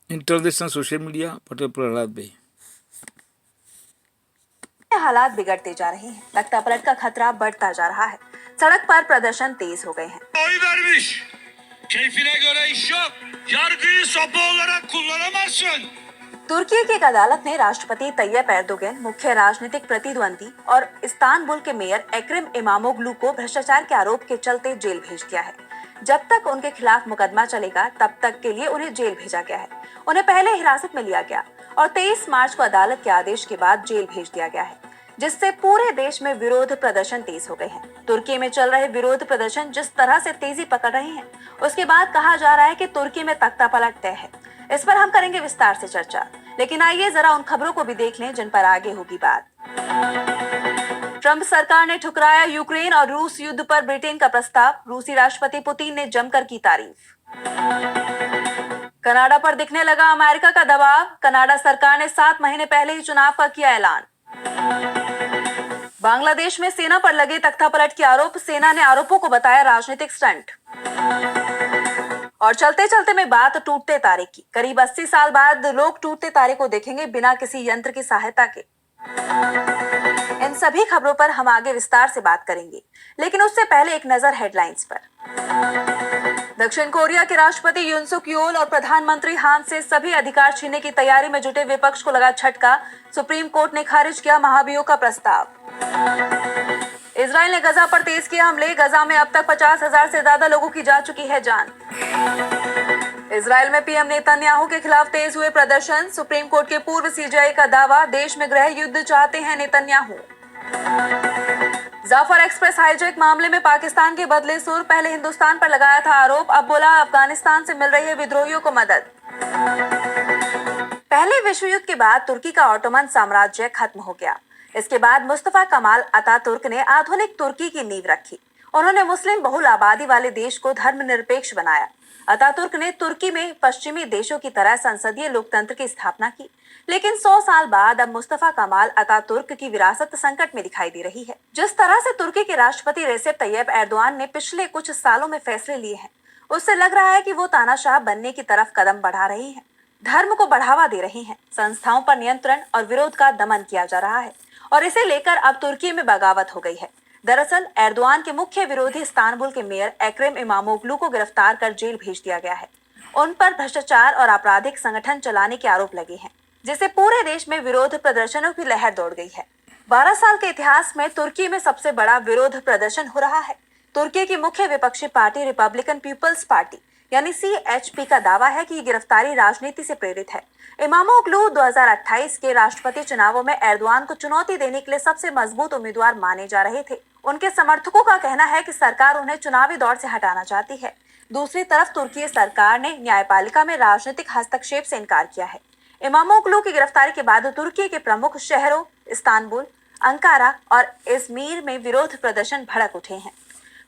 International social media Patel Prahlad भाई। हालात बिगड़ते जा रहे हैं, तख्ता पलट का खतरा बढ़ता जा रहा है। सड़क पर प्रदर्शन तेज हो गए हैं। Oy vermiş. Keyfine göre iş yok. Yargıyı sopa olarak kullanamazsın. तुर्की की एक अदालत ने राष्ट्रपति तैयब एर्दोगन, मुख्य राजनीतिक प्रतिद्वंदी और इस्तानबुल के मेयर एक्रिम इमामोग्लू को भ्रष्टाचार के आरोप के चलते जेल भेज दिया है। जब तक उनके खिलाफ मुकदमा चलेगा तब तक के लिए उन्हें जेल भेजा गया है। उन्हें पहले हिरासत में लिया गया और 23 मार्च को अदालत के आदेश के बाद जेल भेज दिया गया है, जिससे पूरे देश में विरोध प्रदर्शन तेज हो गए हैं। तुर्की में चल रहे विरोध प्रदर्शन जिस तरह से तेजी पकड़ रहे हैं, उसके बाद कहा जा रहा है कि तुर्की में तख्ता पलट तय है। इस पर हम करेंगे विस्तार से चर्चा, लेकिन आइए जरा उन खबरों को भी देख लें जिन पर आगे होगी बात। ट्रंप सरकार ने ठुकराया यूक्रेन और रूस युद्ध पर ब्रिटेन का प्रस्ताव। रूसी राष्ट्रपति पुतिन ने जमकर की तारीफ। कनाडा पर दिखने लगा अमेरिका का दबाव। कनाडा सरकार ने 7 महीने पहले ही चुनाव का किया ऐलान। बांग्लादेश में सेना पर लगे तख्तापलट के आरोप। सेना ने आरोपों को बताया राजनीतिक स्टंट। और चलते चलते में बात टूटते तारे की। करीब 80 साल बाद लोग टूटते तारे को देखेंगे बिना किसी यंत्र की सहायता के। इन सभी खबरों पर हम आगे विस्तार से बात करेंगे, लेकिन उससे पहले एक नजर हेडलाइंस पर। दक्षिण कोरिया के राष्ट्रपति यून सुक योल और प्रधानमंत्री हान से सभी अधिकार छीनने की तैयारी में जुटे विपक्ष को लगा झटका। सुप्रीम कोर्ट ने खारिज किया महाभियोग का प्रस्ताव। इजराइल ने गजा पर तेज किया हमले। गजा में अब तक 50,000 से ज्यादा लोगों की जा चुकी है जान। इजराइल में पीएम नेतन्याहू के खिलाफ तेज हुए प्रदर्शन। सुप्रीम कोर्ट के पूर्व सीजेआई का दावा, देश में गृह युद्ध चाहते हैं नेतन्याहू। जाफर एक्सप्रेस हाईजैक मामले में पाकिस्तान के बदले सुर। पहले हिंदुस्तान पर लगाया था आरोप, अब बोला अफगानिस्तान से मिल रही है विद्रोहियों को मदद। पहले विश्व युद्ध के बाद तुर्की का ऑटोमन साम्राज्य खत्म हो गया। इसके बाद मुस्तफा कमाल अतातुर्क ने आधुनिक तुर्की की नींव रखी। उन्होंने मुस्लिम बहुल आबादी वाले देश को धर्मनिरपेक्ष बनाया। अतातुर्क ने तुर्की में पश्चिमी देशों की तरह संसदीय लोकतंत्र की स्थापना की। लेकिन 100 साल बाद अब मुस्तफा कमाल अतातुर्क की विरासत संकट में दिखाई दे रही है। जिस तरह से तुर्की के राष्ट्रपति रेसेप तैयब एर्दोआन ने पिछले कुछ सालों में फैसले लिए हैं, उससे लग रहा है कि वो तानाशाह बनने की तरफ कदम बढ़ा रही हैं, धर्म को बढ़ावा दे रही हैं, संस्थाओं पर नियंत्रण और विरोध का दमन किया जा रहा है और इसे लेकर अब तुर्की में बगावत हो गई है। दरअसल एर्दोआन के मुख्य विरोधी इस्तानबुल के मेयर एक्रिम इमामोग्लू को गिरफ्तार कर जेल भेज दिया गया है। उन पर भ्रष्टाचार और आपराधिक संगठन चलाने के आरोप लगे हैं, जिससे पूरे देश में विरोध प्रदर्शनों की लहर दौड़ गई है। 12 साल के इतिहास में तुर्की में सबसे बड़ा विरोध प्रदर्शन हो रहा है। तुर्की की मुख्य विपक्षी पार्टी रिपब्लिकन पीपल्स पार्टी यानी CHP का दावा है कि गिरफ्तारी राजनीति से प्रेरित है। इमामोग्लू 2028 के राष्ट्रपति चुनावों में एर्दोआन को चुनौती देने के लिए सबसे मजबूत उम्मीदवार माने जा रहे थे। उनके समर्थकों का कहना है कि सरकार उन्हें चुनावी दौर से हटाना चाहती है। दूसरी तरफ तुर्की सरकार ने न्यायपालिका में राजनीतिक हस्तक्षेप से इनकार किया है। इमामोग्लू की गिरफ्तारी के बाद तुर्की के प्रमुख शहरों इस्तानबुल, अंकारा और इजमीर में विरोध प्रदर्शन भड़क उठे हैं।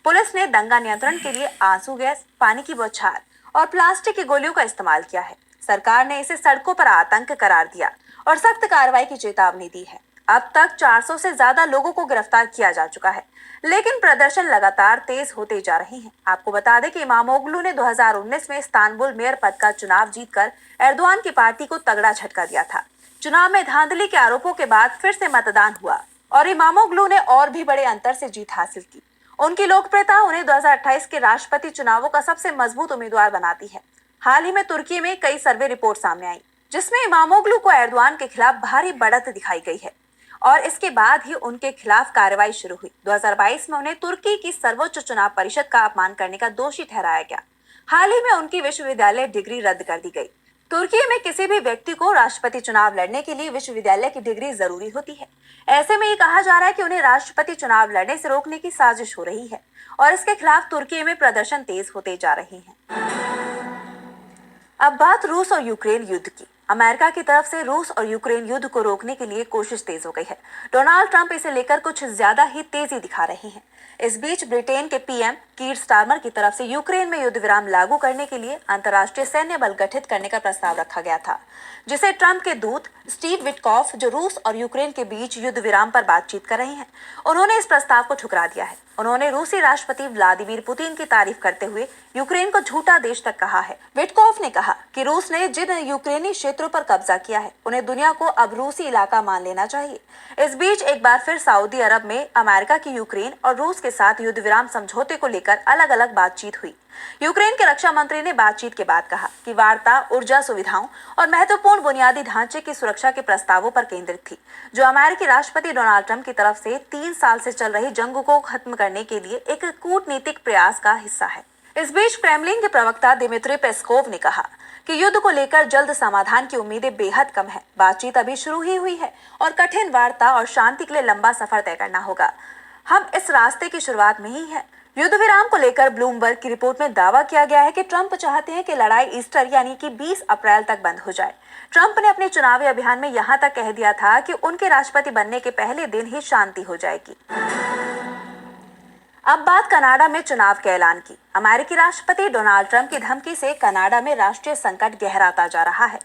पुलिस ने दंगा नियंत्रण के लिए आंसू गैस, पानी की बौछार और प्लास्टिक की गोलियों का इस्तेमाल किया है। सरकार ने इसे सड़कों पर आतंक करार दिया और सख्त कार्रवाई की चेतावनी दी है। अब तक 400 से ज्यादा लोगों को गिरफ्तार किया जा चुका है, लेकिन प्रदर्शन लगातार तेज होते जा रहे हैं। आपको बता दें कि इमामोग्लू ने 2019 में इस्तानबुल मेयर पद का चुनाव जीतकर एर्दोआन की पार्टी को तगड़ा झटका दिया था। चुनाव में धांधली के आरोपों के बाद फिर से मतदान हुआ और इमामोग्लू ने और भी बड़े अंतर से जीत हासिल की। उनकी लोकप्रियता उन्हें 2028 के राष्ट्रपति चुनावों का सबसे मजबूत उम्मीदवार बनाती है। हाल ही में तुर्की में कई सर्वे रिपोर्ट सामने आई, जिसमें इमामोग्लू को एर्दोआन के खिलाफ भारी बढ़त दिखाई गई है और इसके बाद ही उनके खिलाफ कार्रवाई शुरू हुई। 2022 में उन्हें तुर्की की सर्वोच्च चुनाव परिषद का अपमान करने का दोषी ठहराया गया। हाल ही में उनकी विश्वविद्यालय डिग्री रद्द कर दी गई। तुर्की में किसी भी व्यक्ति को राष्ट्रपति चुनाव लड़ने के लिए विश्वविद्यालय की डिग्री जरूरी होती है। ऐसे में ये कहा जा रहा है कि उन्हें राष्ट्रपति चुनाव लड़ने से रोकने की साजिश हो रही है और इसके खिलाफ तुर्की में प्रदर्शन तेज होते जा रहे हैं। अब बात रूस और यूक्रेन युद्ध की। अमेरिका की तरफ से रूस और यूक्रेन युद्ध को रोकने के लिए कोशिश तेज हो गई है। डोनाल्ड ट्रंप इसे लेकर कुछ ज्यादा ही तेजी दिखा रहे हैं। इस बीच ब्रिटेन के पीएम कीर स्टारमर की तरफ से यूक्रेन में युद्ध विराम लागू करने के लिए अंतर्राष्ट्रीय सैन्य बल गठित करने का प्रस्ताव रखा गया था, जिसे ट्रंप के दूत स्टीव विटकॉफ, जो रूस और यूक्रेन के बीच युद्ध विराम पर बातचीत कर रहे हैं, उन्होंने इस प्रस्ताव को ठुकरा दिया है। उन्होंने रूसी राष्ट्रपति व्लादिमीर पुतिन की तारीफ करते हुए यूक्रेन को झूठा देश तक कहा है। विटकॉफ ने कहा कि रूस ने जिन यूक्रेनी क्षेत्रों पर कब्जा किया है, उन्हें दुनिया को अब रूसी इलाका मान लेना चाहिए। इस बीच एक बार फिर सऊदी अरब में अमेरिका की यूक्रेन और रूस के साथ युद्ध विराम समझौते को लेकर अलग अलग बातचीत हुई। यूक्रेन के रक्षा मंत्री ने बातचीत के बाद कहा कि वार्ता ऊर्जा सुविधाओं और महत्वपूर्ण बुनियादी ढांचे की सुरक्षा के प्रस्तावों पर केंद्रित थी, जो अमेरिकी राष्ट्रपति डोनाल्ड ट्रंप की तरफ से 3 साल से चल रही जंग को खत्म करने के लिए एक कूटनीतिक प्रयास का हिस्सा है। इस बीच क्रेमलिन के प्रवक्ता दिमित्री पेस्कोव ने कहा कि युद्ध को लेकर जल्द समाधान की उम्मीदें बेहद कम है। बातचीत अभी शुरू ही हुई है और कठिन वार्ता और शांति के लिए लंबा सफर तय करना होगा। हम इस रास्ते की शुरुआत में ही हैं। युद्ध विराम को लेकर ब्लूमबर्ग की रिपोर्ट में दावा किया गया है कि ट्रंप चाहते हैं कि लड़ाई ईस्टर यानी कि 20 अप्रैल तक बंद हो जाए। ट्रंप ने अपने चुनावी अभियान में यहां तक कह दिया था कि उनके राष्ट्रपति बनने के पहले दिन ही शांति हो जाएगी। अब बात कनाडा में चुनाव के ऐलान की। अमेरिकी राष्ट्रपति डोनाल्ड ट्रंप की धमकी से कनाडा में राष्ट्रीय संकट गहराता जा रहा है।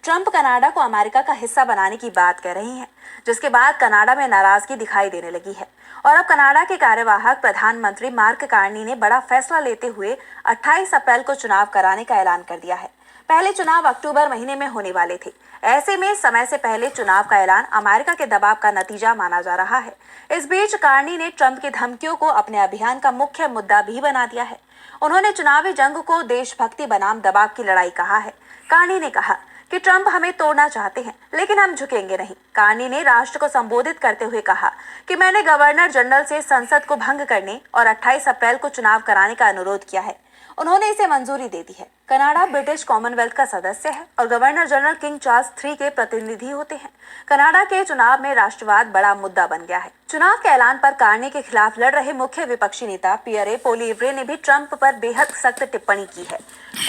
ट्रंप कनाडा को अमेरिका का हिस्सा बनाने की बात कह रही हैं, जिसके बाद कनाडा में नाराजगी दिखाई देने लगी है। और अब कनाडा के कार्यवाहक प्रधानमंत्री मार्क कार्नी ने बड़ा फैसला लेते हुए 28 अप्रैल को चुनाव कराने का ऐलान कर दिया है। पहले चुनाव अक्टूबर महीने में होने वाले थे। ऐसे में समय से पहले चुनाव का ऐलान अमेरिका के दबाव का नतीजा माना जा रहा है। इस बीच कार्नी ने ट्रंप की धमकियों को अपने अभियान का मुख्य मुद्दा भी बना दिया है। उन्होंने चुनावी जंग को देशभक्ति बनाम दबाव की लड़ाई कहा है। कार्नी ने कहा कि ट्रंप हमें तोड़ना चाहते हैं, लेकिन हम झुकेंगे नहीं। कार्नी ने राष्ट्र को संबोधित करते हुए कहा कि मैंने गवर्नर जनरल से संसद को भंग करने और 28 अप्रैल को चुनाव कराने का अनुरोध किया है। उन्होंने इसे मंजूरी दे दी है। कनाडा ब्रिटिश कॉमनवेल्थ का सदस्य है और governor general king Charles III के प्रतिनिधि होते हैं। कनाडा के चुनाव में राष्ट्रवाद बड़ा मुद्दा बन गया है। चुनाव के ऐलान पर कार्नी के खिलाफ लड़ रहे मुख्य विपक्षी नेता पियरे पोलिवरे ने भी ट्रंप पर बेहद सख्त टिप्पणी की है।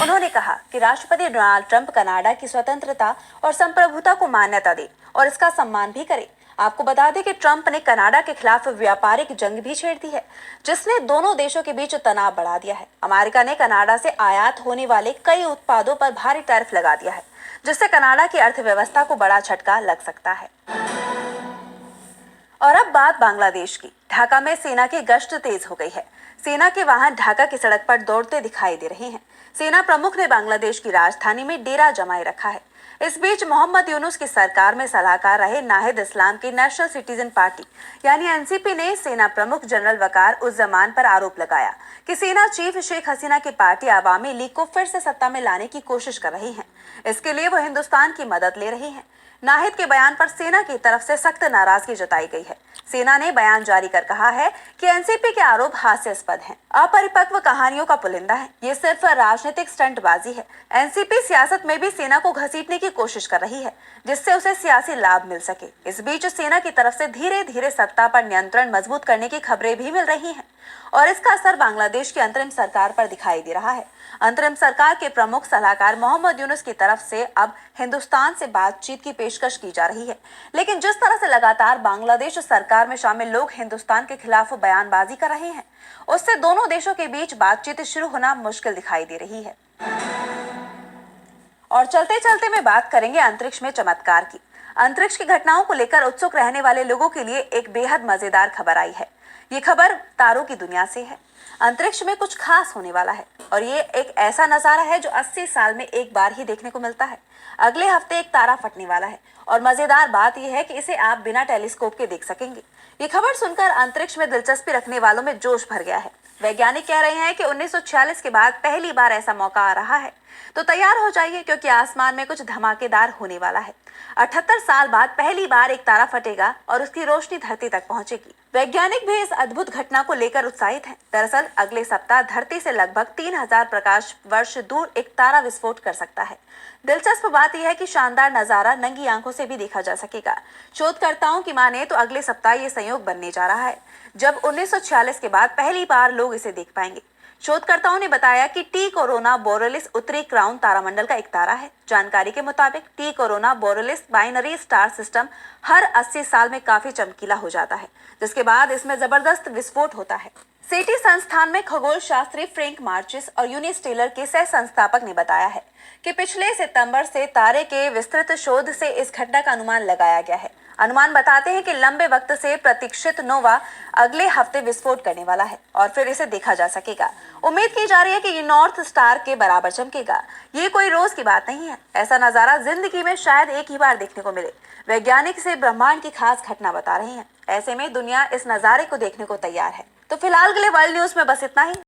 उन्होंने कहा कि राष्ट्रपति डोनाल्ड ट्रंप कनाडा की स्वतंत्रता और संप्रभुता को मान्यता दे और इसका सम्मान भी करे। आपको बता दें कि ट्रंप ने कनाडा के खिलाफ व्यापारिक जंग भी छेड़ दी है, जिसने दोनों देशों के बीच तनाव बढ़ा दिया है। अमेरिका ने कनाडा से आयात होने वाले कई उत्पादों पर भारी टैरिफ लगा दिया है, जिससे कनाडा की अर्थव्यवस्था को बड़ा झटका लग सकता है। और अब बात बांग्लादेश की। ढाका में सेना की गश्त तेज हो गई है। सेना के वाहन ढाका की सड़क पर दौड़ते दिखाई दे रहे हैं। सेना प्रमुख ने बांग्लादेश की राजधानी में डेरा जमाए रखा है। इस बीच मोहम्मद यूनुस की सरकार में सलाहकार रहे नाहिद इस्लाम की नेशनल सिटीजन पार्टी यानी एनसीपी ने सेना प्रमुख जनरल वकार उज़्ज़मान पर आरोप लगाया कि सेना चीफ शेख हसीना की पार्टी आवामी लीग को फिर से सत्ता में लाने की कोशिश कर रही है। इसके लिए वो हिंदुस्तान की मदद ले रही है। नाहिद के बयान पर सेना की तरफ से सख्त नाराजगी जताई गई है। सेना ने बयान जारी कर कहा है कि एनसीपी के आरोप हास्यास्पद हैं, अपरिपक्व कहानियों का पुलिंदा है। ये सिर्फ राजनीतिक स्टंटबाजी है। एनसीपी सियासत में भी सेना को घसीटने की कोशिश कर रही है, जिससे उसे सियासी लाभ मिल सके। इस बीच सेना की तरफ से धीरे धीरे सत्ता पर नियंत्रण मजबूत करने की खबरें भी मिल रही हैं और इसका असर बांग्लादेश की अंतरिम सरकार पर दिखाई दे रहा है। अंतरिम सरकार के प्रमुख सलाहकार मोहम्मद यूनुस की तरफ से अब हिंदुस्तान से बातचीत की पेशकश की जा रही है, लेकिन जिस तरह से लगातार बांग्लादेश सरकार में शामिल लोग हिंदुस्तान के खिलाफ बयानबाजी कर रहे हैं, उससे दोनों देशों के बीच बातचीत शुरू होना मुश्किल दिखाई दे रही है। और चलते चलते में बात करेंगे अंतरिक्ष में चमत्कार की। अंतरिक्ष की घटनाओं को लेकर उत्सुक रहने वाले लोगों के लिए एक बेहद मजेदार खबर आई है। ये खबर तारों की दुनिया से है। अंतरिक्ष में कुछ खास होने वाला है और ये एक ऐसा नजारा है जो 80 साल में एक बार ही देखने को मिलता है। अगले हफ्ते एक तारा फटने वाला है और मजेदार बात यह है कि इसे आप बिना टेलीस्कोप के देख सकेंगे। ये खबर सुनकर अंतरिक्ष में दिलचस्पी रखने वालों में जोश भर गया है। वैज्ञानिक कह रहे हैं कि 1946 के बाद पहली बार ऐसा मौका आ रहा है, तो तैयार हो जाइए क्योंकि आसमान में कुछ धमाकेदार होने वाला है। 78 साल बाद पहली बार एक तारा फटेगा और उसकी रोशनी धरती तक पहुंचेगी। वैज्ञानिक भी इस अद्भुत घटना को लेकर उत्साहित हैं। दरअसल अगले सप्ताह धरती से लगभग 3000 प्रकाश वर्ष दूर एक तारा विस्फोट कर सकता है। दिलचस्प बात यह है कि शानदार नजारा नंगी आंखों से भी देखा जा सकेगा। शोधकर्ताओं की माने तो अगले सप्ताह ये संयोग बनने जा रहा है जब 1946 के बाद पहली बार लोग इसे देख पाएंगे। शोधकर्ताओं ने बताया कि टी कोरोना बोरेलिस उत्तरी क्राउन तारामंडल का एक तारा है। जानकारी के मुताबिक T Corona Borealis binary star system हर 80 साल में काफी चमकीला हो जाता है, जिसके बाद इसमें जबरदस्त विस्फोट होता है। सेटी संस्थान में खगोल शास्त्री फ्रैंक मार्चिस और यूनिस टेलर के सह संस्थापक ने बताया है कि पिछले सितंबर से तारे के विस्तृत शोध से इस घटना का अनुमान लगाया गया है। अनुमान बताते हैं कि लंबे वक्त से प्रतीक्षित नोवा अगले हफ्ते विस्फोट करने वाला है और फिर इसे देखा जा सकेगा। उम्मीद की जा रही है कि ये नॉर्थ स्टार के बराबर चमकेगा। ये कोई रोज की बात नहीं है, ऐसा नजारा जिंदगी में शायद एक ही बार देखने को मिले। वैज्ञानिक इसे ब्रह्मांड की खास घटना बता रहे हैं। ऐसे में दुनिया इस नजारे को देखने को तैयार है। तो फिलहाल के लिए वर्ल्ड न्यूज में बस इतना ही।